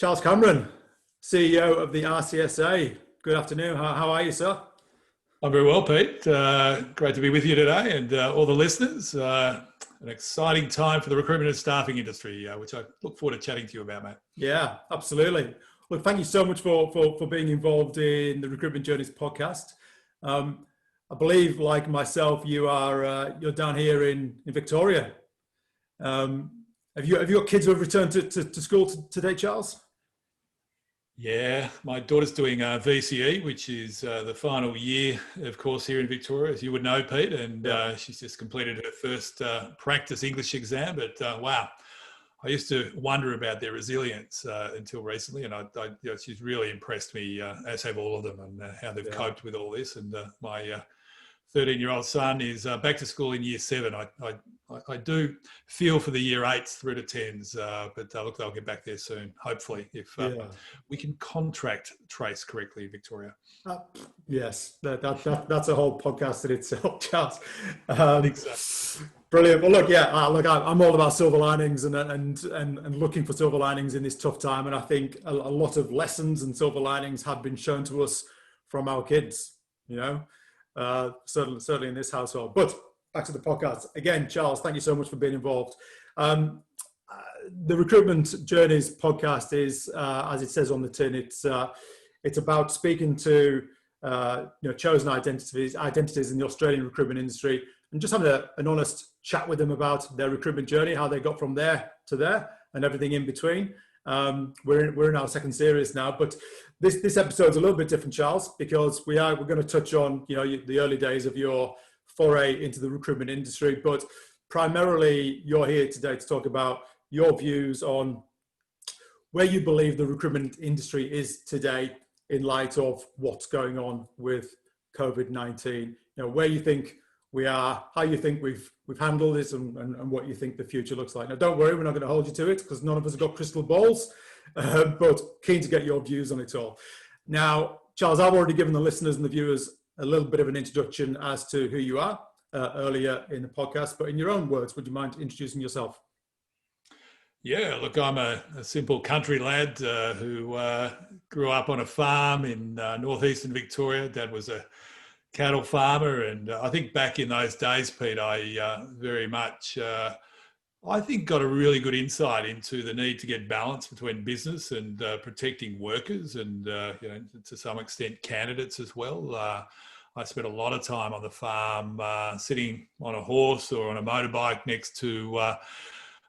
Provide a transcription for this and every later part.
Charles Cameron, CEO of the RCSA. Good afternoon. How are you, sir? I'm very well, Pete. Great to be with you today and all the listeners. An exciting time for the recruitment and staffing industry, which I look forward to chatting to you about, mate. Yeah, absolutely. Look, thank you so much for being involved in the Recruitment Journeys podcast. I believe, like myself, you're down here in Victoria. Have you got kids who have returned to school today, Charles? Yeah, my daughter's doing VCE, which is the final year, of course, here in Victoria, as you would know, Pete, and she's just completed her first practice English exam. But wow, I used to wonder about their resilience until recently, and she's really impressed me, as have all of them, and how they've coped with all this. And my 13-year-old son is back to school in year 7. I do feel for the year 8s through to 10s, but look, they'll get back there soon, hopefully, if we can contract trace correctly in Victoria. Yes, that's a whole podcast in itself, Charles. I think so. Brilliant. Well, look, I'm all about silver linings and looking for silver linings in this tough time. And I think a lot of lessons and silver linings have been shown to us from our kids, certainly in this household. But back to the podcast. Again, Charles, thank you so much for being involved. The Recruitment Journeys podcast is, as it says on the tin, it's about speaking to chosen identities in the Australian recruitment industry and just having an honest chat with them about their recruitment journey, how they got from there to there, and everything in between. We're in our second series now, but this episode's a little bit different, Charles, because we're going to touch on the early days of your foray into the recruitment industry, but primarily you're here today to talk about your views on where you believe the recruitment industry is today in light of what's going on with COVID-19. Where you think we are, how you think we've handled this, and what you think the future looks like. Now, don't worry, we're not going to hold you to it because none of us have got crystal balls, but keen to get your views on it all. Now, Charles, I've already given the listeners and the viewers a little bit of an introduction as to who you are earlier in the podcast, but in your own words, would you mind introducing yourself? Yeah, look, I'm a simple country lad who grew up on a farm in northeastern Victoria. Dad was a cattle farmer, and I think back in those days, Pete, I very much, I think, got a really good insight into the need to get balance between business and protecting workers and, to some extent, candidates as well. I spent a lot of time on the farm sitting on a horse or on a motorbike next to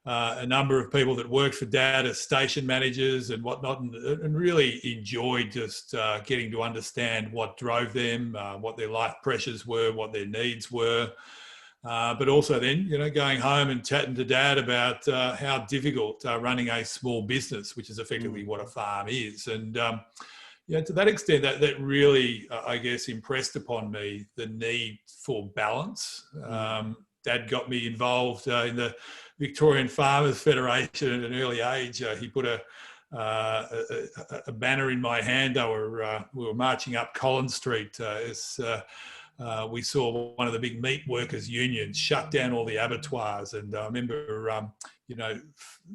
a number of people that worked for Dad as station managers and whatnot, and really enjoyed just getting to understand what drove them, what their life pressures were, what their needs were. But also then, going home and chatting to Dad about how difficult running a small business, which is effectively what a farm is. And, to that extent, that really, I guess, impressed upon me the need for balance. Dad got me involved in the Victorian Farmers Federation at an early age. He put a banner in my hand. We were marching up Collins Street as we saw one of the big meat workers' unions shut down all the abattoirs. And I remember,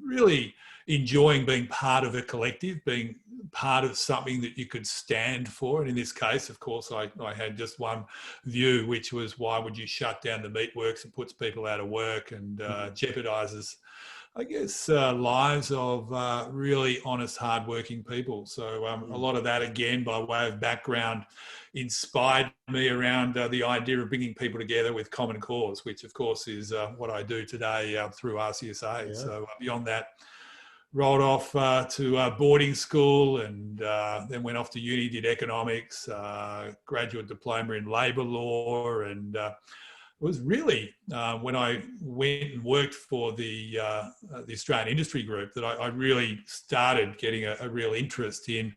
really enjoying being part of a collective, being part of something that you could stand for. And in this case, of course, I had just one view, which was, why would you shut down the meat works? It puts people out of work and jeopardises, I guess, lives of really honest, hardworking people. So a lot of that, again, by way of background, inspired me around the idea of bringing people together with common cause, which, of course, is what I do today through RCSA. Yeah. So beyond that, rolled off to boarding school and then went off to uni, did economics, graduate diploma in labour law, and it was really when I went and worked for the Australian Industry Group that I really started getting a real interest in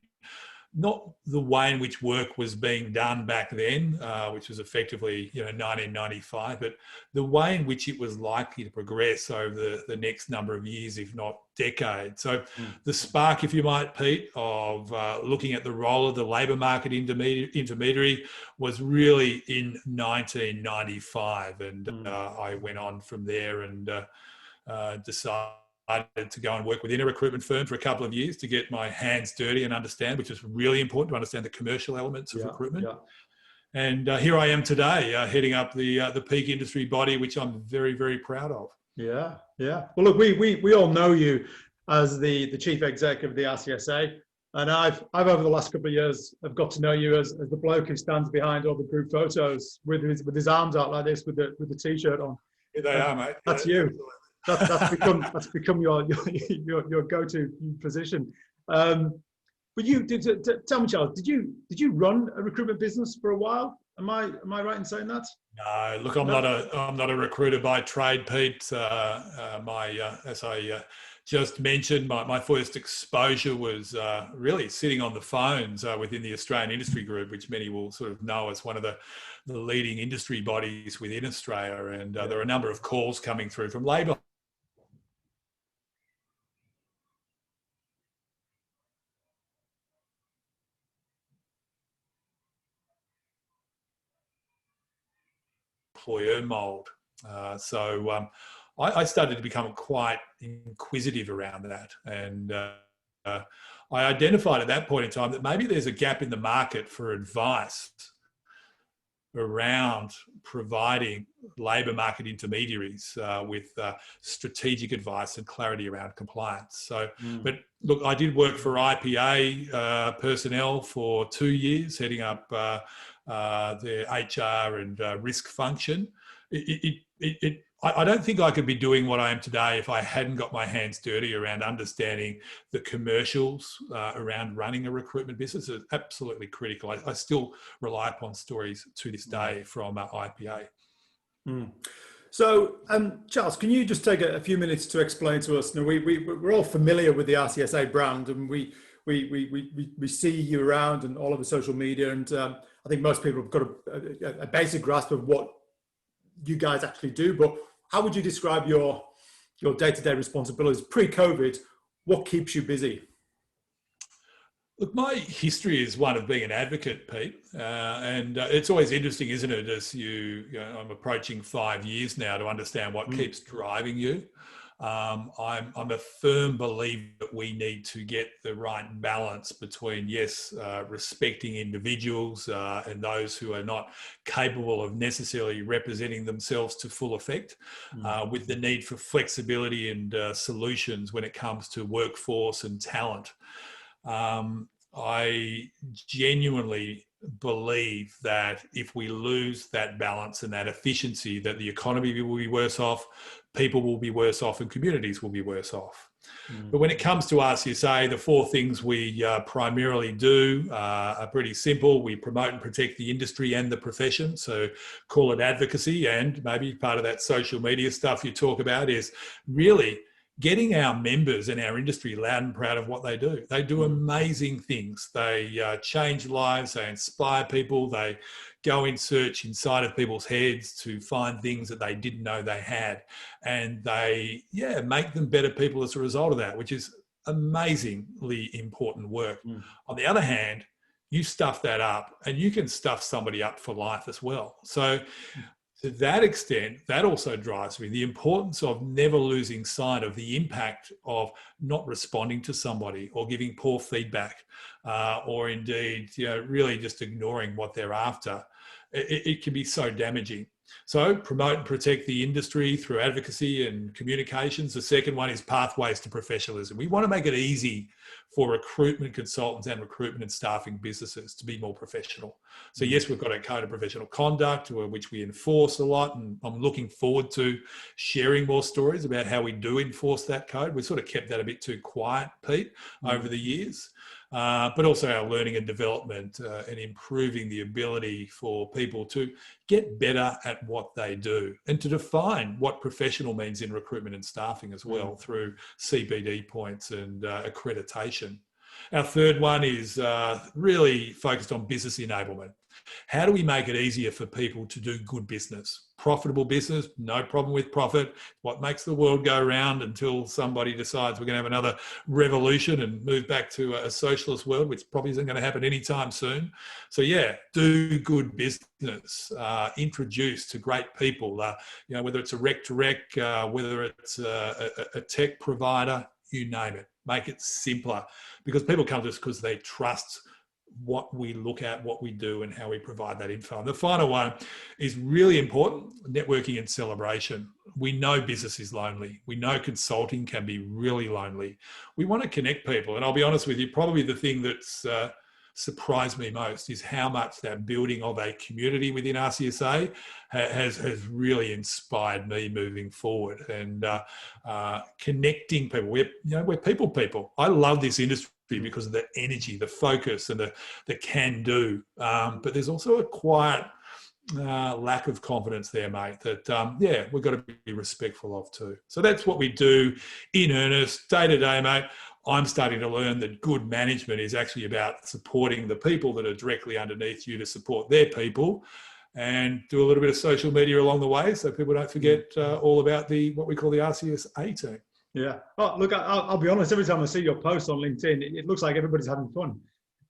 not the way in which work was being done back then, which was effectively 1995, but the way in which it was likely to progress over the next number of years, if not decades. So the spark, if you might, Pete, of looking at the role of the labour market intermediary was really in 1995, and I went on from there and decided to go and work within a recruitment firm for a couple of years to get my hands dirty and understand, which is really important to understand the commercial elements of recruitment. Yeah. And here I am today, heading up the peak industry body, which I'm very, very proud of. Yeah. Well, look, we all know you as the chief executive of the RCSA, and I've over the last couple of years have got to know you as the bloke who stands behind all the group photos with his arms out like this with the t-shirt on. Here they are, mate. That's yeah, you. That's become your go-to position. But you tell me, Charles, did you run a recruitment business for a while? Am I right in saying that? No, look, I'm not a recruiter by trade, Pete. As I just mentioned, my first exposure was really sitting on the phones within the Australian Industry Group, which many will sort of know as one of the leading industry bodies within Australia. And there are a number of calls coming through from Labor employer mould. So I started to become quite inquisitive around that. And I identified at that point in time that maybe there's a gap in the market for advice around providing labour market intermediaries with strategic advice and clarity around compliance. So, but look, I did work for IPA personnel for 2 years, heading up their HR and risk function. I don't think I could be doing what I am today if I hadn't got my hands dirty around understanding the commercials around running a recruitment business. It's absolutely critical. I still rely upon stories to this day from IPA. So, Charles, can you just take a few minutes to explain to us? Now, we're all familiar with the RCSA brand, and we see you around and all over social media, and I think most people have got a basic grasp of what you guys actually do. But how would you describe your day-to-day responsibilities pre-COVID? What keeps you busy? Look, my history is one of being an advocate, Pete, and it's always interesting, isn't it, as I'm approaching 5 years now to understand what keeps driving you. I'm a firm believer that we need to get the right balance between, yes, respecting individuals and those who are not capable of necessarily representing themselves to full effect, with the need for flexibility and solutions when it comes to workforce and talent. I genuinely believe that if we lose that balance and that efficiency, that the economy will be worse off, people will be worse off, and communities will be worse off. But when it comes to RCSA, the 4 things we primarily do are pretty simple. We promote and protect the industry and the profession. So call it advocacy, and maybe part of that social media stuff you talk about is really getting our members and our industry loud and proud of what they do. They do amazing things. They change lives, they inspire people, they go in search inside of people's heads to find things that they didn't know they had. And they, make them better people as a result of that, which is amazingly important work. On the other hand, you stuff that up and you can stuff somebody up for life as well. So to that extent, that also drives me, the importance of never losing sight of the impact of not responding to somebody or giving poor feedback, or indeed, really just ignoring what they're after. It can be so damaging. So promote and protect the industry through advocacy and communications. The second one is pathways to professionalism. We want to make it easy for recruitment consultants and recruitment and staffing businesses to be more professional. So yes, we've got a code of professional conduct which we enforce a lot, and I'm looking forward to sharing more stories about how we do enforce that code. We sort of kept that a bit too quiet, Pete, over the years. But also our learning and development and improving the ability for people to get better at what they do and to define what professional means in recruitment and staffing as well through CPD points and accreditation. Our third one is really focused on business enablement. How do we make it easier for people to do good business? Profitable business, no problem with profit. What makes the world go round until somebody decides we're going to have another revolution and move back to a socialist world, which probably isn't going to happen anytime soon. So yeah, do good business, introduce to great people, whether it's a rec to rec, whether it's a tech provider, you name it. Make it simpler, because people come to us because they trust what we look at, what we do, and how we provide that info. And the final one is really important: networking and celebration. We know business is lonely. We know consulting can be really lonely. We want to connect people. And I'll be honest with you, probably the thing that's surprised me most is how much that building of a community within RCSA has really inspired me moving forward, and connecting people. We're people. I love this industry because of the energy, the focus, and the can-do. But there's also a quiet lack of confidence there, mate, that, we've got to be respectful of too. So that's what we do in earnest, day to day, mate. I'm starting to learn that good management is actually about supporting the people that are directly underneath you to support their people, and do a little bit of social media along the way so people don't forget all about what we call the RCSA team. Yeah. Oh, look, I'll be honest. Every time I see your posts on LinkedIn, it looks like everybody's having fun.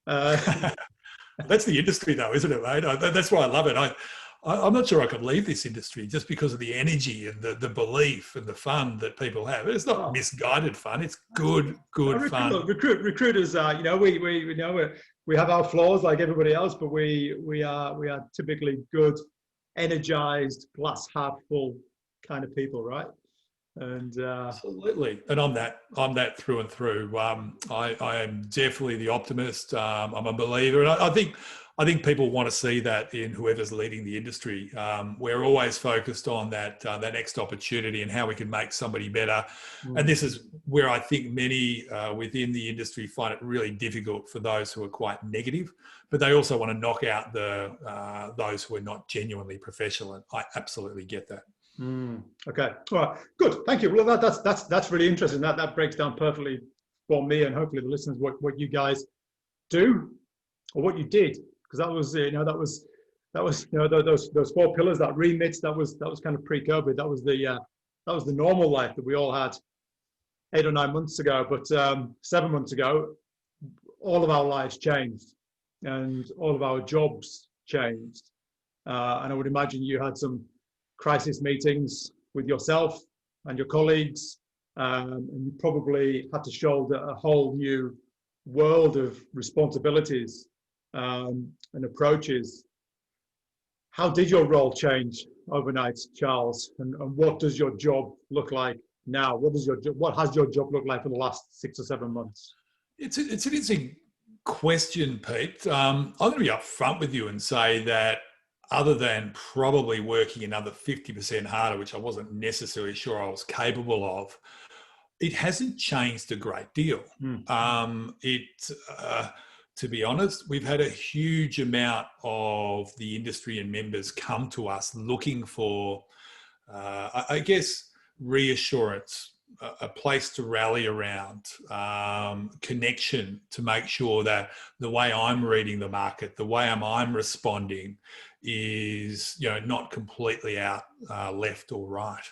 That's the industry, though, isn't it, mate? That's why I love it. I'm not sure I could leave this industry just because of the energy and the belief and the fun that people have. It's not misguided fun. It's good fun. Look, recruiters, we have our flaws like everybody else, but we are typically good, energized, glass half full kind of people, right? And absolutely, and I'm that through and through. I am definitely the optimist. I'm a believer, and I think people want to see that in whoever's leading the industry. We're always focused on that next opportunity and how we can make somebody better. And this is where I think many within the industry find it really difficult, for those who are quite negative, but they also want to knock out those who are not genuinely professional. And I absolutely get that. Okay. All right. Good. Thank you. Well, that's really interesting. That breaks down perfectly for me, and hopefully the listeners, what you guys do, or what you did, because that was those 4 pillars, that remit, that was kind of pre-COVID. That was the normal life that we all had 8 or 9 months ago. But 7 months ago, all of our lives changed, and all of our jobs changed. And I would imagine you had some crisis meetings with yourself and your colleagues, and you probably had to shoulder a whole new world of responsibilities and approaches. How did your role change overnight, Charles? And what does your job look like now? What has your job looked like for the last 6 or 7 months? It's an interesting question, Pete. I'm going to be upfront with you and say that, other than probably working another 50% harder, which I wasn't necessarily sure I was capable of, it hasn't changed a great deal. To be honest, we've had a huge amount of the industry and members come to us looking for, I guess, reassurance, a place to rally around, connection, to make sure that the way I'm reading the market, the way I'm responding, is not completely out left or right.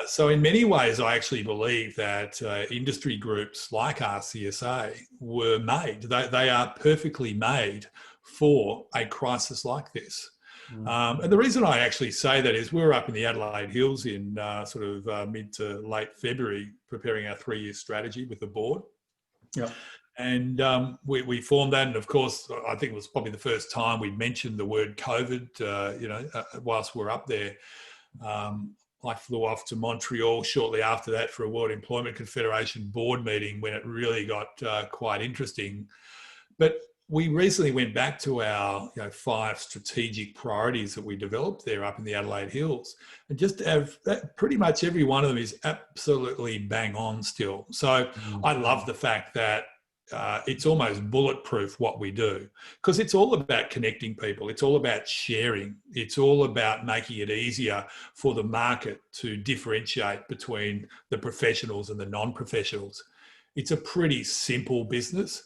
So in many ways, I actually believe that industry groups like RCSA were made. They are perfectly made for a crisis like this. And the reason I actually say that is we were up in the Adelaide Hills in sort of mid to late February, preparing our 3-year strategy with the board. Yeah. And we formed that, and of course, I think it was probably the first time we mentioned the word COVID. Whilst we're up there, I flew off to Montreal shortly after that for a World Employment Confederation board meeting, when it really got quite interesting. But we recently went back to our 5 strategic priorities that we developed there up in the Adelaide Hills, and just have pretty much every one of them is absolutely bang on still. So I love the fact that it's almost bulletproof what we do, because it's all about connecting people. It's all about sharing. It's all about making it easier for the market to differentiate between the professionals and the non-professionals. It's a pretty simple business,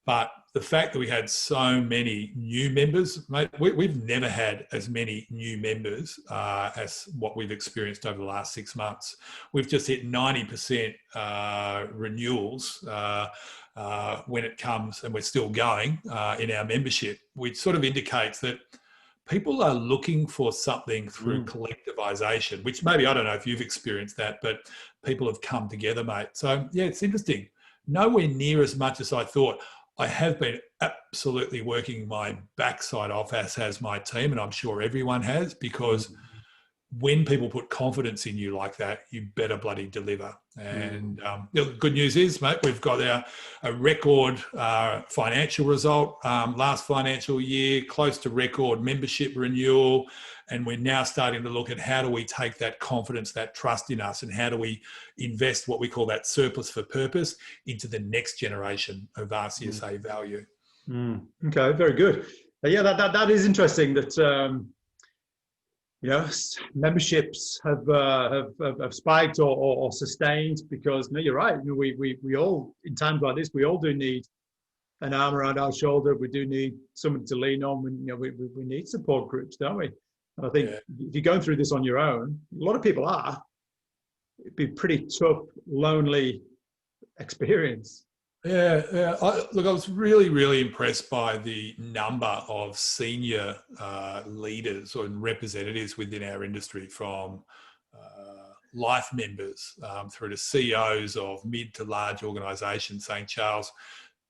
But the fact that we had so many new members, mate, we've never had as many new members as what we've experienced over the last 6 months. We've just hit 90% renewals when it comes, and we're still going in our membership, which sort of indicates that people are looking for something through collectivization, which maybe, I don't know if you've experienced that, but people have come together, mate. So yeah, it's interesting. Nowhere near as much as I thought. I have been absolutely working my backside off, as has my team, and I'm sure everyone has, because when people put confidence in you like that, you better bloody deliver. And the good news is, mate, we've got a record financial result last financial year, close to record membership renewal. And we're now starting to look at how do we take that confidence, that trust in us, and how do we invest what we call that surplus for purpose into the next generation of RCSA value. Okay, very good. Yeah, that is interesting that, memberships have spiked or sustained, because no, you're right. We all, in times like this, we all do need an arm around our shoulder. We do need somebody to lean on. We need support groups, don't we? And I think if you're going through this on your own, a lot of people are. It'd be a pretty tough, lonely experience. Yeah. I was really, really impressed by the number of senior leaders or representatives within our industry, from life members through to CEOs of mid to large organisations, saying, Charles,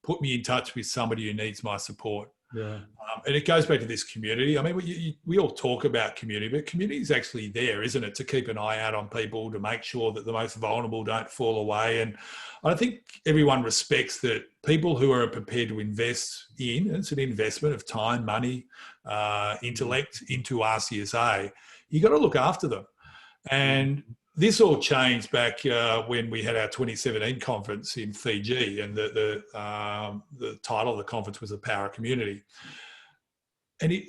put me in touch with somebody who needs my support. Yeah. And it goes back to this community. I mean, we all talk about community, but community is actually there, isn't it? To keep an eye out on people, to make sure that the most vulnerable don't fall away. And I think everyone respects that people who are prepared to invest in, it's an investment of time, money, intellect into RCSA, you got to look after them. And this all changed back when we had our 2017 conference in Fiji, and the title of the conference was The Power of Community. And it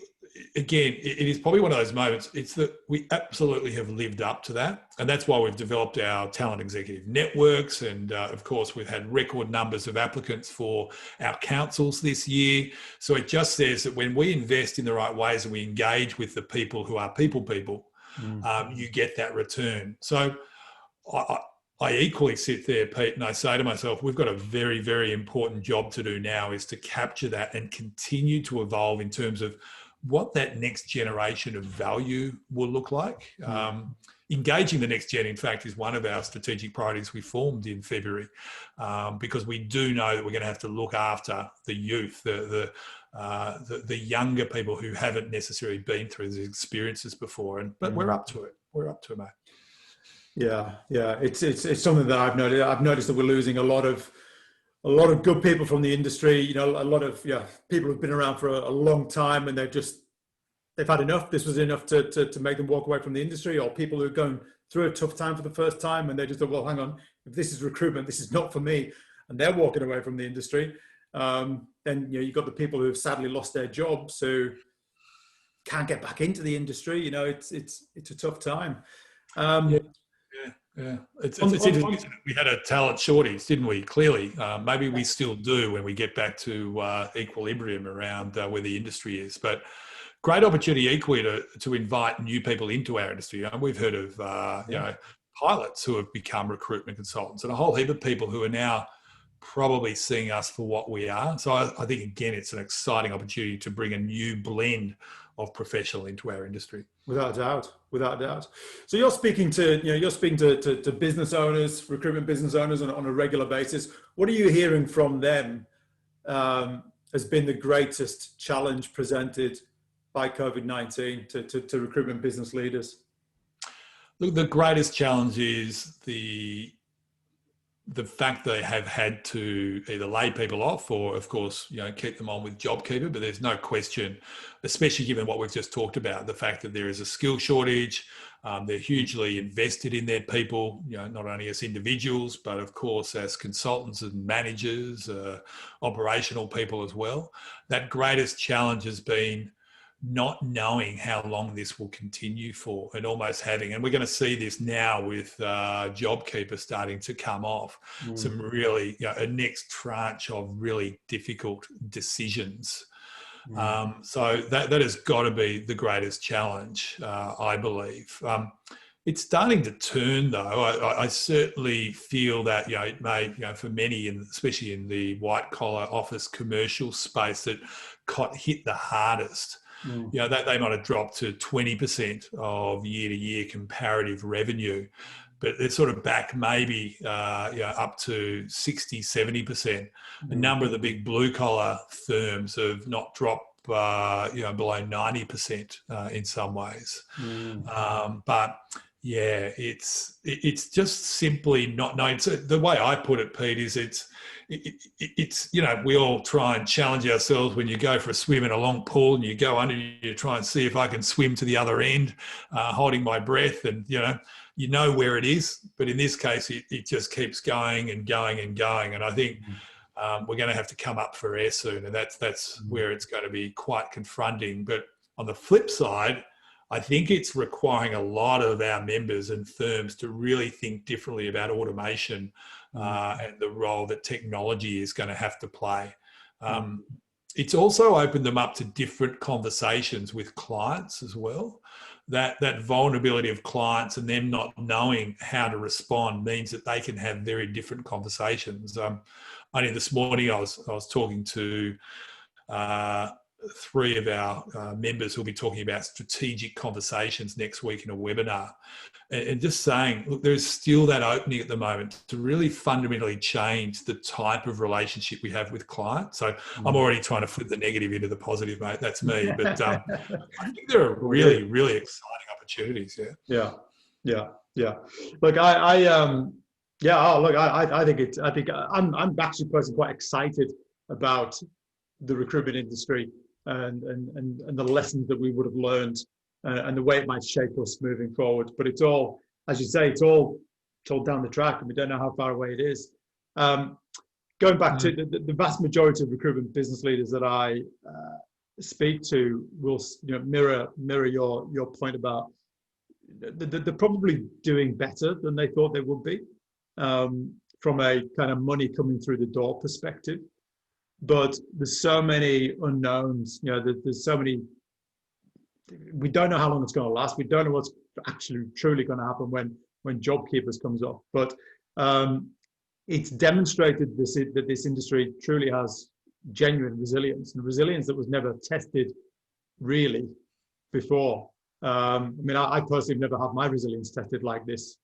is probably one of those moments. It's that we absolutely have lived up to that. And that's why we've developed our talent executive networks. And of course, we've had record numbers of applicants for our councils this year. So it just says that when we invest in the right ways and we engage with the people who are people, you get that return. So I equally sit there, Pete, and I say to myself, we've got a very, very important job to do now, is to capture that and continue to evolve in terms of what that next generation of value will look like. Engaging the next gen, in fact, is one of our strategic priorities we formed in February, because we do know that we're going to have to look after the youth, the younger people who haven't necessarily been through these experiences before. But we're up to it. We're up to it, mate. Yeah. It's something that I've noticed. I've noticed that we're losing a lot of good people from the industry. A lot of people who've been around for a long time, and they've had enough. This was enough to make them walk away from the industry, or people who are going through a tough time for the first time, and they just thought, well, hang on, if this is recruitment, this is not for me, and they're walking away from the industry. Then you've got the people who have sadly lost their jobs, who can't get back into the industry. It's a tough time. Yeah. It's interesting. We had a talent shortage, didn't we? Clearly, maybe we still do when we get back to equilibrium around where the industry is. But great opportunity equally to invite new people into our industry. We've heard of pilots who have become recruitment consultants, and a whole heap of people who are now probably seeing us for what we are. So I think, again, it's an exciting opportunity to bring a new blend of professional into our industry. Without a doubt. So you're speaking to business owners, recruitment business owners on a regular basis. What are you hearing from them has been the greatest challenge presented by COVID-19 to recruitment business leaders? Look, the greatest challenge is the fact they have had to either lay people off or, of course, keep them on with JobKeeper. But there's no question, especially given what we've just talked about, the fact that there is a skill shortage. They're hugely invested in their people, not only as individuals, but of course as consultants and managers, operational people as well. That greatest challenge has been not knowing how long this will continue for, and almost having, and we're going to see this now with JobKeeper starting to come off, some really, a next tranche of really difficult decisions. So that has got to be the greatest challenge, I believe. It's starting to turn, though. I certainly feel that, it may, for many, especially in the white collar office commercial space that hit the hardest, they might have dropped to 20% of year-to-year comparative revenue, but they're sort of back maybe up to 60, 70%. A number of the big blue collar firms have not dropped below 90% in some ways. But yeah, it's just simply not known. So the way I put it, Pete, is it's we all try and challenge ourselves when you go for a swim in a long pool and you go under, you try and see if I can swim to the other end, holding my breath, and you know where it is. But in this case, it just keeps going and going and going. And I think we're going to have to come up for air soon, and that's where it's going to be quite confronting. But on the flip side, I think it's requiring a lot of our members and firms to really think differently about automation and the role that technology is going to have to play. It's also opened them up to different conversations with clients as well. That vulnerability of clients and them not knowing how to respond means that they can have very different conversations. Only this morning I was talking to 3 of our members who'll be talking about strategic conversations next week in a webinar, and just saying, look, there's still that opening at the moment to really fundamentally change the type of relationship we have with clients. So I'm already trying to flip the negative into the positive, mate. That's me. But I think there are really, really exciting opportunities. Yeah. Look, I think I'm actually personally quite excited about the recruitment industry and the lessons that we would have learned and the way it might shape us moving forward. But it's all, as you say, it's all down the track, and we don't know how far away it is. Going back to the vast majority of recruitment business leaders that I speak to will mirror your point about they're probably doing better than they thought they would be from a kind of money coming through the door perspective. But there's so many unknowns, there's so many, we don't know how long it's going to last. We don't know what's actually truly going to happen when JobKeepers comes off. But it's demonstrated that this industry truly has genuine resilience, and resilience that was never tested really before. I personally never had my resilience tested like this,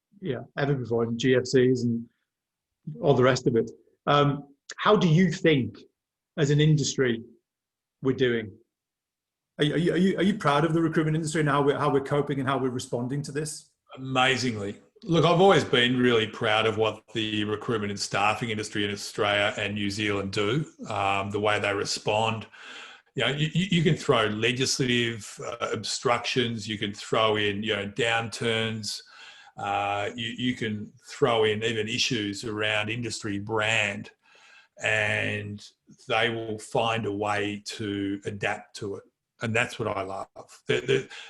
ever before, in GFCs and all the rest of it. How do you think, as an industry, we're doing? Are you proud of the recruitment industry and how we're coping and how we're responding to this? Amazingly. Look, I've always been really proud of what the recruitment and staffing industry in Australia and New Zealand do, the way they respond. You can throw legislative obstructions, you can throw in, downturns, you can throw in even issues around industry brand, and they will find a way to adapt to it. And that's what I love.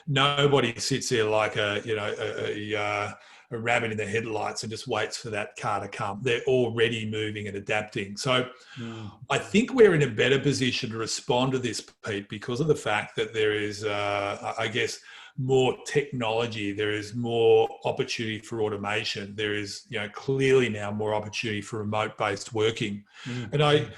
Nobody sits there like a rabbit in the headlights and just waits for that car to come. They're already moving and adapting. So I think we're in a better position to respond to this, Pete, because of the fact that there is, I guess, more technology. There is more opportunity for automation. There is, clearly now more opportunity for remote-based working. And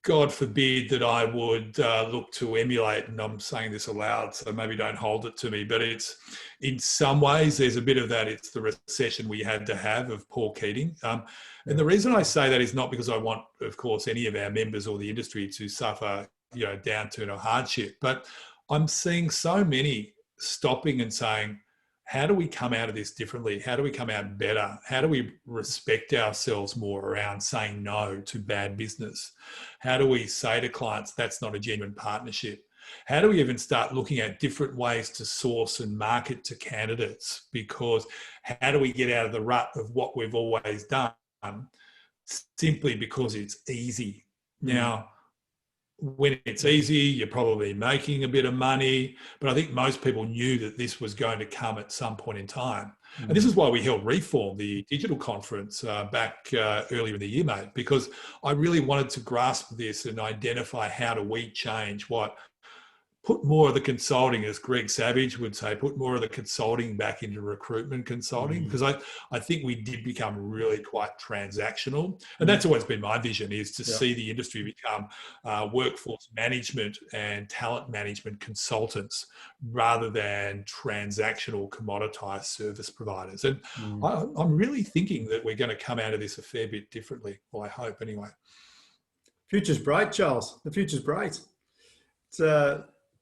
God forbid that I would look to emulate, and I'm saying this aloud, so maybe don't hold it to me, but it's, in some ways, there's a bit of that. It's the recession we had to have of Paul Keating. And the reason I say that is not because I want, of course, any of our members or the industry to suffer, downturn or hardship, but I'm seeing so many stopping and saying, how do we come out of this differently? How do we come out better? How do we respect ourselves more around saying no to bad business? How do we say to clients, that's not a genuine partnership? How do we even start looking at different ways to source and market to candidates? Because how do we get out of the rut of what we've always done simply because it's easy? Now, when it's easy, you're probably making a bit of money. But I think most people knew that this was going to come at some point in time. Mm. And this is why we held Reform, the digital conference, back earlier in the year, mate, because I really wanted to grasp this and identify how do we change what. Put more of the consulting, as Greg Savage would say, put more of the consulting back into recruitment consulting, because I think we did become really quite transactional. And that's always been my vision, is to see the industry become workforce management and talent management consultants rather than transactional commoditized service providers. And I'm really thinking that we're going to come out of this a fair bit differently. Well, I hope anyway. Future's bright, Charles. The future's bright.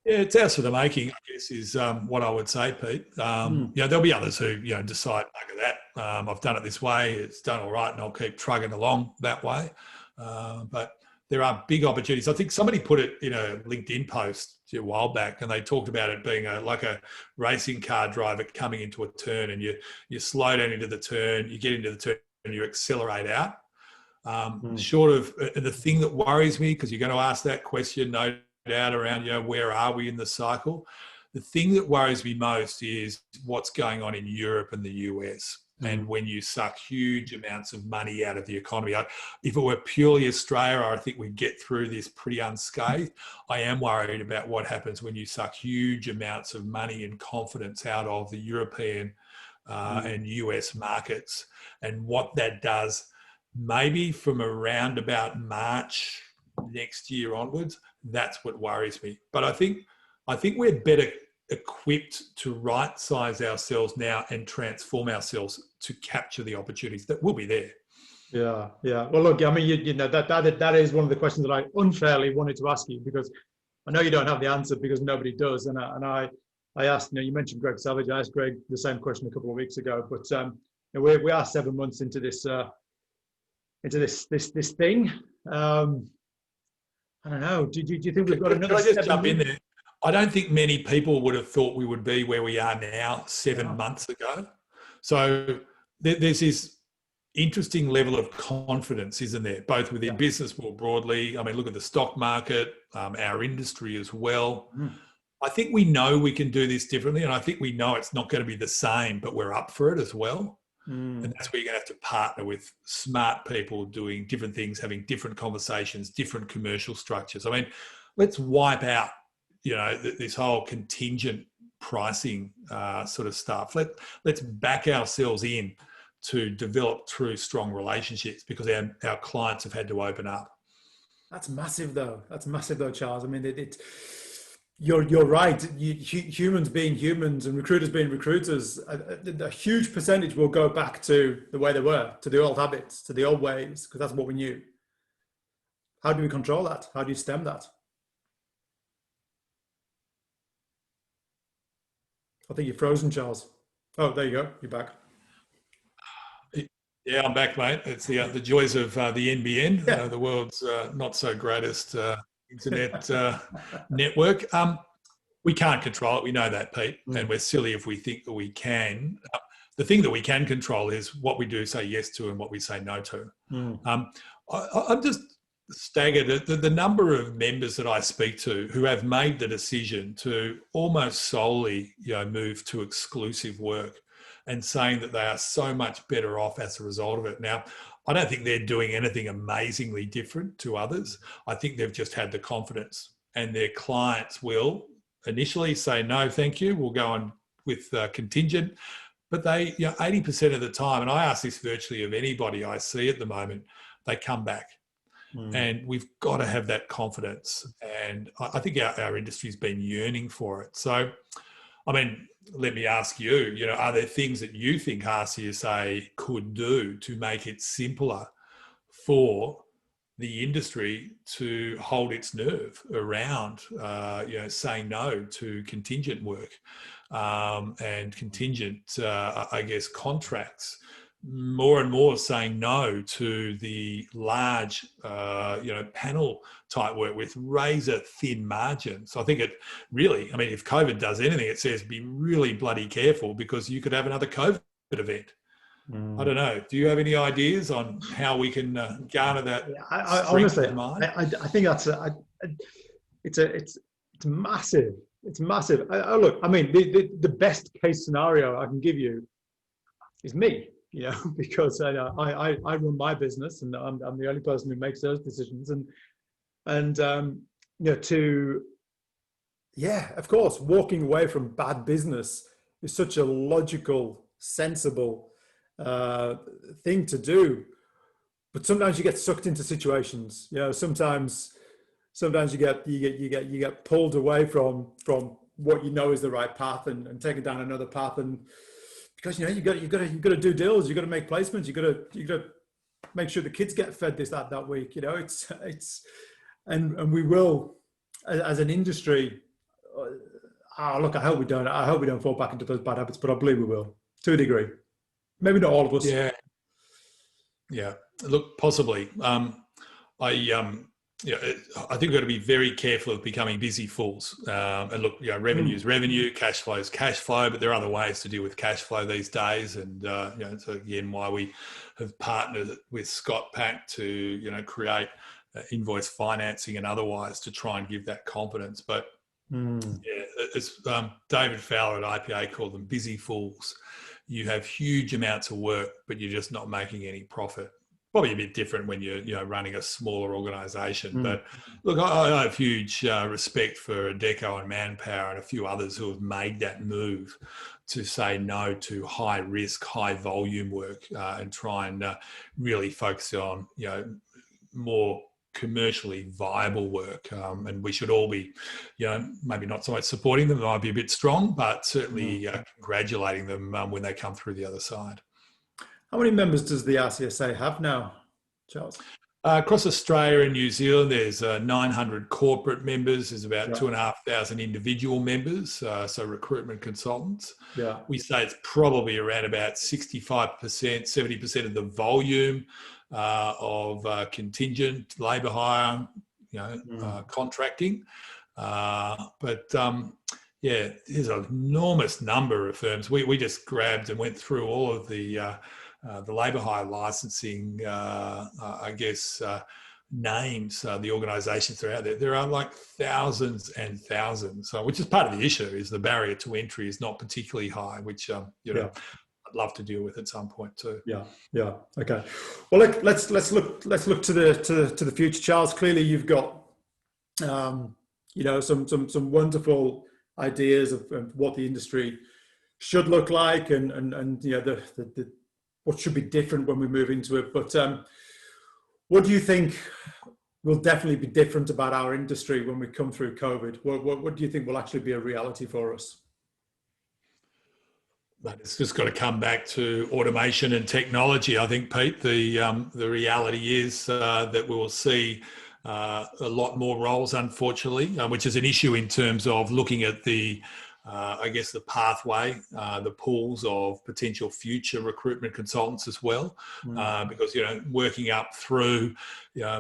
Yeah, it's ours for the making, I guess, is what I would say, Pete. There'll be others who, decide, look at that. I've done it this way. It's done all right, and I'll keep trugging along that way. But there are big opportunities. I think somebody put it in a LinkedIn post a while back, and they talked about it being like a racing car driver coming into a turn, and you slow down into the turn, you get into the turn, and you accelerate out. Short of the thing that worries me, because you're going to ask that question, no doubt, around where are we in the cycle. The thing that worries me most is what's going on in Europe and the US. And when you suck huge amounts of money out of the economy, if it were purely Australia, I think we'd get through this pretty unscathed. I am worried about what happens when you suck huge amounts of money and confidence out of the European and US markets, and what that does maybe from around about March next year onwards. That's what worries me. But I think we're better equipped to right size ourselves now and transform ourselves to capture the opportunities that will be there. Yeah. Well, look, I mean, that is one of the questions that I unfairly wanted to ask you, because I know you don't have the answer, because nobody does. And I asked, you mentioned Greg Savage. I asked Greg the same question a couple of weeks ago, but we are 7 months into this thing. I don't know. Do you think we've got another? Can I just jump in there? I don't think many people would have thought we would be where we are now 7 months ago. So there's this interesting level of confidence, isn't there? Both within business more broadly. I mean, look at the stock market, our industry as well. I think we know we can do this differently, and I think we know it's not going to be the same, but we're up for it as well. And that's where you're going to have to partner with smart people doing different things, having different conversations, different commercial structures. I mean, let's wipe out, this whole contingent pricing sort of stuff. Let's back ourselves in to develop true strong relationships, because our clients have had to open up. That's massive though, Charles. I mean, you're right. Humans being humans and recruiters being recruiters, a huge percentage will go back to the way they were, to the old habits, to the old ways, because that's what we knew. How do we control that? How do you stem that? I think you're frozen, Charles. Oh, there you go. You're back. Yeah, I'm back, mate. It's the joys of the NBN, the world's not so greatest internet network. We can't control it. We know that, Pete, and we're silly if we think that we can. The thing that we can control is what we do say yes to and what we say no to. I'm just staggered at the number of members that I speak to who have made the decision to almost solely, move to exclusive work, and saying that they are so much better off as a result of it. Now, I don't think they're doing anything amazingly different to others. I think they've just had the confidence, and their clients will initially say, no, thank you, we'll go on with contingent. But they, 80% of the time, and I ask this virtually of anybody I see at the moment, they come back. And we've got to have that confidence. And I think our industry's been yearning for it. So, I mean, let me ask you, are there things that you think RCSA could do to make it simpler for the industry to hold its nerve around, saying no to contingent work and contingent, contracts? More and more saying no to the large, panel type work with razor thin margins. I think it really, if COVID does anything, it says be really bloody careful, because you could have another COVID event. I don't know. Do you have any ideas on how we can garner that? Honestly, I think that's it's massive. It's massive. Look, I mean, the best case scenario I can give you is me, because I run my business, and I'm the only person who makes those decisions, and of course, walking away from bad business is such a logical, sensible thing to do. But sometimes you get sucked into situations. Sometimes you get pulled away from what you know is the right path, and taken down another path, and because you got to do deals, you got to make placements, you got to make sure the kids get fed that week. And we will, as an industry. Look, I hope we don't fall back into those bad habits, but I believe we will, to a degree. Maybe not all of us. Yeah. Look, possibly. I think we've got to be very careful of becoming busy fools. And look, revenue is revenue, cash flow is cash flow, but there are other ways to deal with cash flow these days. And so again, why we have partnered with Scott Pack to create invoice financing and otherwise to try and give that confidence. But it's David Fowler at IPA called them busy fools. You have huge amounts of work, but you're just not making any profit. Probably a bit different when you're running a smaller organisation. But look, I have huge respect for Adecco and Manpower and a few others who have made that move to say no to high risk, high volume work and try and really focus on more commercially viable work, and we should all be maybe not so much supporting them, might be a bit strong, but certainly congratulating them when they come through the other side. How many members does the RCSA have now, Charles? Across Australia and New Zealand, there's 900 corporate members. There's about 2,500 individual members, so recruitment consultants. We say it's probably around about 65%, 70% of the volume of contingent labour hire, contracting. But there's an enormous number of firms. We just grabbed and went through all of the labour hire licensing, names, the organisations that are out there. There are like thousands and thousands, which is part of the issue, is the barrier to entry is not particularly high, which, I'd love to deal with at some point too. Yeah. Okay. Well, let's look to the future, Charles. Clearly, you've got some wonderful ideas of what the industry should look like, and the what should be different when we move into it. But what do you think will definitely be different about our industry when we come through COVID? What do you think will actually be a reality for us? It's just got to come back to automation and technology. I think, Pete, the reality is that we will see a lot more roles, unfortunately, which is an issue in terms of looking at the pathway, the pools of potential future recruitment consultants as well, because working up through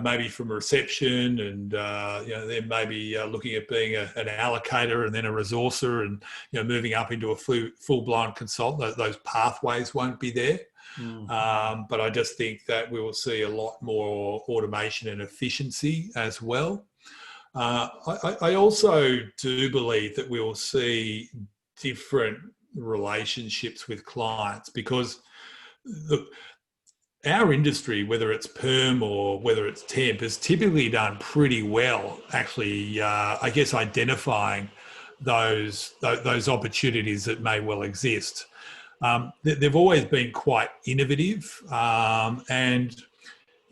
maybe from reception and then maybe looking at being an allocator and then a resourcer and moving up into a full-blown consultant. Those pathways won't be there. But I just think that we will see a lot more automation and efficiency as well. I also do believe that we will see different relationships with clients, because our industry, whether it's perm or whether it's temp, has typically done pretty well, actually, identifying those opportunities that may well exist. They've always been quite innovative, and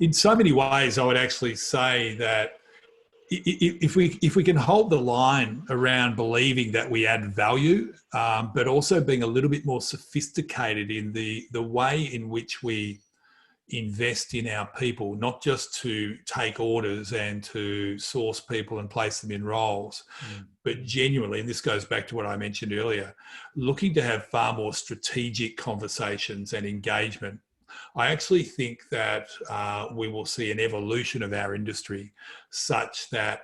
in so many ways, I would actually say that if we can hold the line around believing that we add value, but also being a little bit more sophisticated in the way in which we invest in our people, not just to take orders and to source people and place them in roles, but genuinely, and this goes back to what I mentioned earlier, looking to have far more strategic conversations and engagement. I actually think that we will see an evolution of our industry such that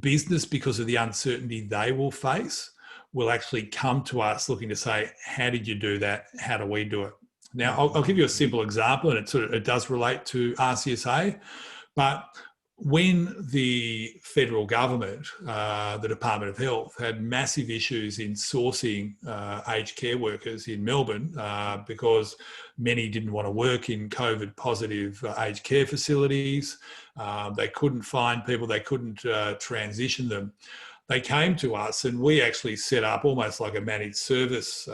business, because of the uncertainty they will face, will actually come to us looking to say, how did you do that? How do we do it? Now, I'll give you a simple example, and it does relate to RCSA, but when the federal government, the Department of Health, had massive issues in sourcing aged care workers in Melbourne because many didn't want to work in COVID positive aged care facilities. They couldn't find people, they couldn't transition them. They came to us and we actually set up almost like a managed service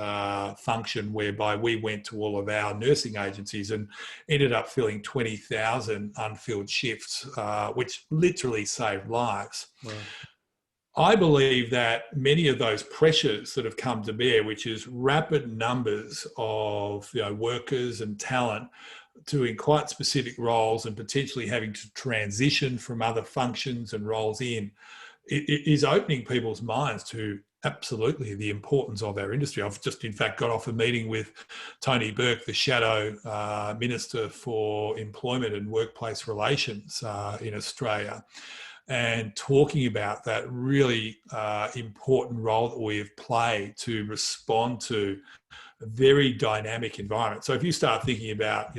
function whereby we went to all of our nursing agencies and ended up filling 20,000 unfilled shifts, which literally saved lives. Wow. I believe that many of those pressures that have come to bear, which is rapid numbers of workers and talent doing quite specific roles and potentially having to transition from other functions and roles in, it is opening people's minds to absolutely the importance of our industry. I've just, in fact, got off a meeting with Tony Burke, the Shadow Minister for Employment and Workplace Relations in Australia, and talking about that really important role that we have played to respond to a very dynamic environment. So if you start thinking about,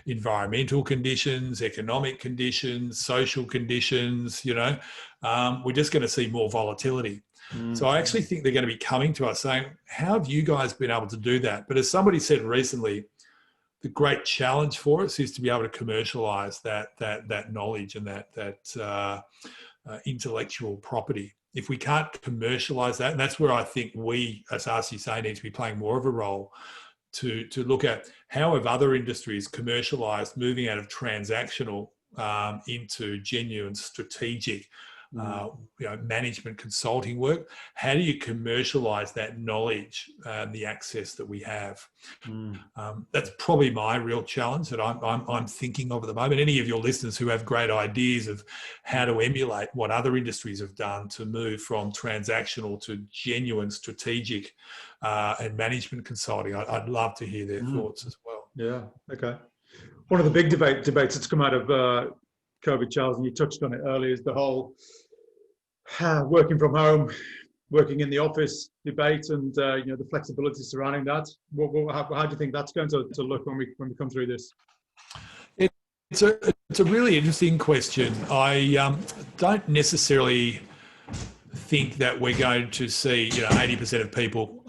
environmental conditions, economic conditions, social conditions, we're just going to see more volatility. So I actually think they're going to be coming to us saying, how have you guys been able to do that? But as somebody said recently, the great challenge for us is to be able to commercialise that knowledge and that intellectual property. If we can't commercialise that, and that's where I think we as RCSA need to be playing more of a role to look at how have other industries commercialised, moving out of transactional into genuine strategic management consulting work. How do you commercialise that knowledge and the access that we have? That's probably my real challenge that I'm thinking of at the moment. Any of your listeners who have great ideas of how to emulate what other industries have done to move from transactional to genuine strategic and management consulting, I'd love to hear their thoughts as well. Yeah, okay. One of the big debates that's come out of COVID, Charles, and you touched on it earlier, is the whole working from home, working in the office debate, and the flexibility surrounding that. How do you think that's going to look when we come through this? It's a really interesting question. I don't necessarily think that we're going to see 80% of people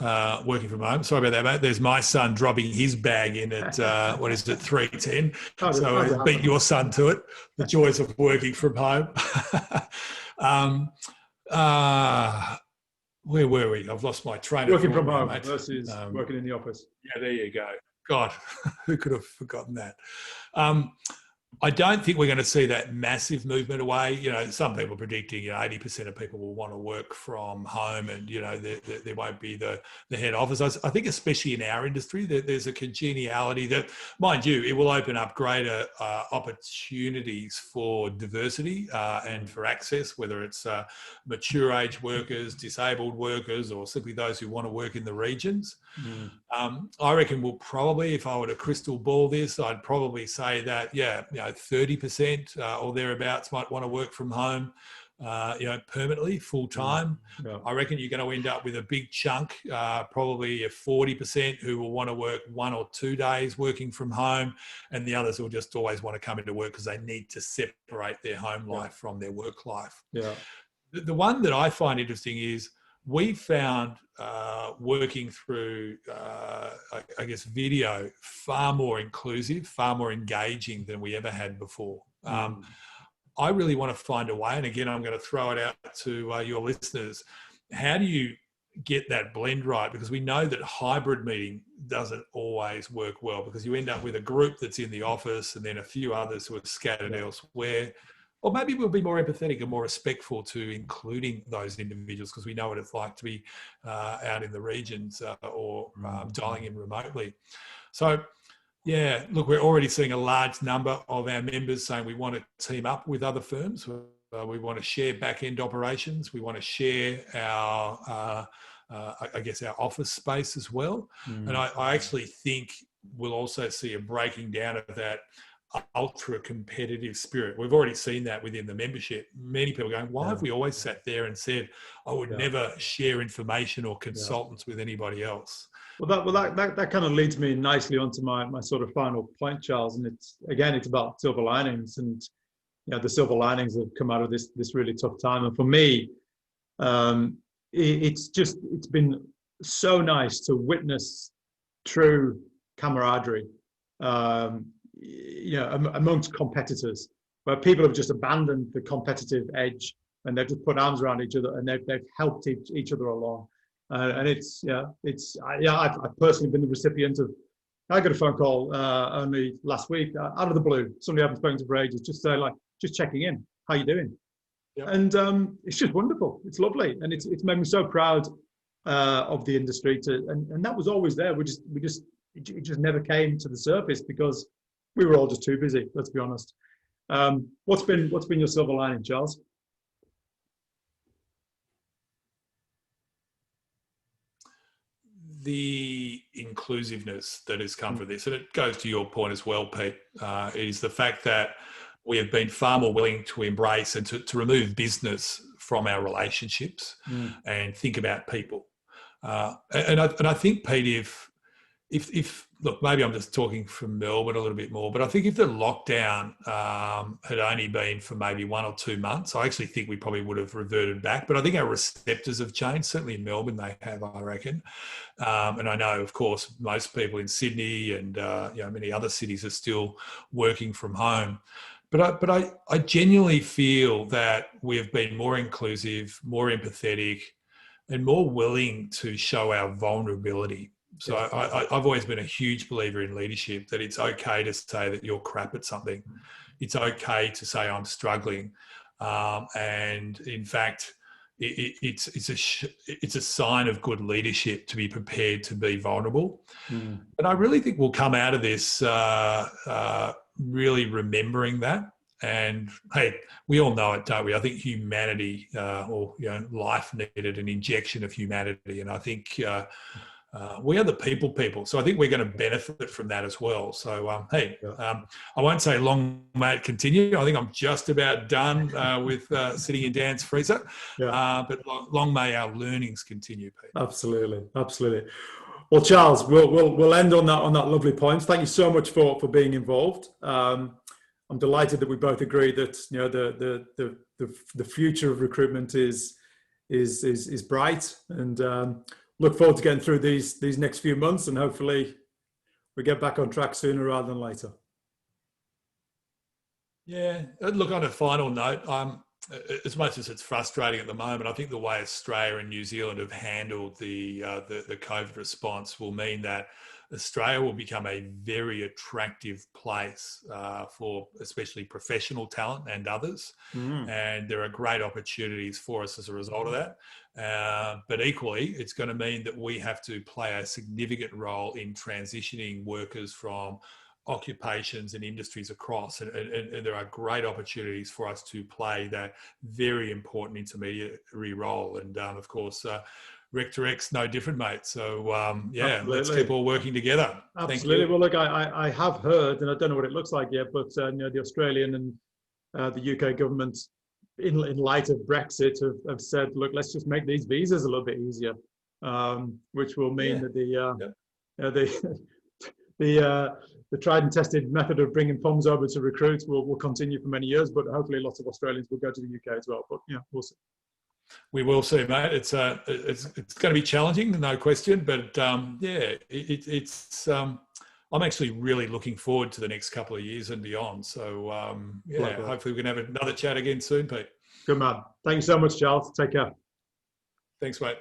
working from home. Sorry about that, mate. There's my son dropping his bag in at 3:10. So beat your son to it. The joys of working from home. Where were we? I've lost my train of thought. Working from home mate. versus working in the office. Yeah, there you go. God, who could have forgotten that? I don't think we're going to see that massive movement away. Some people are predicting 80% of people will want to work from home, and there won't be the head office. I think especially in our industry, there's a congeniality that, mind you, it will open up greater opportunities for diversity and for access, whether it's mature age workers, disabled workers, or simply those who want to work in the regions. I reckon we'll probably, if I were to crystal ball this, I'd probably say that 30% or thereabouts might want to work from home, permanently, full time. Yeah. I reckon you're going to end up with a big chunk, probably a 40% who will want to work 1 or 2 days working from home, and the others will just always want to come into work because they need to separate their home life from their work life. Yeah. The one that I find interesting is we found working through, I guess, video far more inclusive, far more engaging than we ever had before. I really want to find a way, and again, I'm going to throw it out to your listeners. How do you get that blend right? Because we know that hybrid meeting doesn't always work well, because you end up with a group that's in the office and then a few others who are scattered elsewhere. Or maybe we'll be more empathetic and more respectful to including those individuals, because we know what it's like to be out in the regions or dialing in remotely. So, yeah, look, we're already seeing a large number of our members saying we want to team up with other firms. We want to share back-end operations. We want to share our, our office space as well. And I actually think we'll also see a breaking down of that ultra competitive spirit. We've already seen that within the membership. Many people going, why have we always sat there and said, I would never share information or consultants with anybody else? Well, that kind of leads me nicely onto my sort of final point, Charles. And it's about silver linings. And the silver linings that have come out of this really tough time. And for me, it's been so nice to witness true camaraderie, amongst competitors, where people have just abandoned the competitive edge and they've just put arms around each other and they've helped each other along. And I've personally been the recipient of. I got a phone call only last week out of the blue. Somebody I haven't spoken to for ages, just checking in. How you doing? Yep. And it's just wonderful. It's lovely, and it's made me so proud of the industry. And that was always there. It just never came to the surface because we were all just too busy. Let's be honest. What's been your silver lining, Charles? The inclusiveness that has come from this, and it goes to your point as well, Pete, is the fact that we have been far more willing to embrace and to remove business from our relationships and think about people. And I think, Pete, if look, maybe I'm just talking from Melbourne a little bit more, but I think if the lockdown had only been for maybe 1 or 2 months, I actually think we probably would have reverted back. But I think our receptors have changed. Certainly in Melbourne, they have, I reckon. And I know, of course, most people in Sydney and many other cities are still working from home. But I genuinely feel that we have been more inclusive, more empathetic, and more willing to show our vulnerability. So I've always been a huge believer in leadership, that it's okay to say that you're crap at something. It's okay to say I'm struggling. And in fact, it's a sign of good leadership to be prepared to be vulnerable. And I really think we'll come out of this really remembering that. And hey, we all know it, don't we? I think humanity life needed an injection of humanity. And I think we are the people. So I think we're going to benefit from that as well. So, I won't say long may it continue. I think I'm just about done with sitting in Dan's freezer. But long may our learnings continue, Pete. Absolutely. Well, Charles, we'll end on that lovely point. Thank you so much for being involved. I'm delighted that we both agree that the future of recruitment is bright, and look forward to getting through these next few months, and hopefully we get back on track sooner rather than later. Yeah, look, on a final note, as much as it's frustrating at the moment, I think the way Australia and New Zealand have handled the COVID response will mean that Australia will become a very attractive place for especially professional talent and others. And there are great opportunities for us as a result of that. But equally, it's going to mean that we have to play a significant role in transitioning workers from occupations and industries across. And there are great opportunities for us to play that very important intermediary role. And of course, Rec to Rec's no different, mate. So let's keep all working together. Absolutely. Well, look, I have heard, and I don't know what it looks like yet, but the Australian and the UK government, in light of Brexit, have said, look, let's just make these visas a little bit easier, which will mean that the tried and tested method of bringing POMs over to recruit will continue for many years, but hopefully lots of Australians will go to the UK as well. But we'll see. We will see, mate. It's going to be challenging, no question. But I'm actually really looking forward to the next couple of years and beyond. So hopefully we can have another chat again soon, Pete. Good man. Thank you so much, Charles. Take care. Thanks, mate.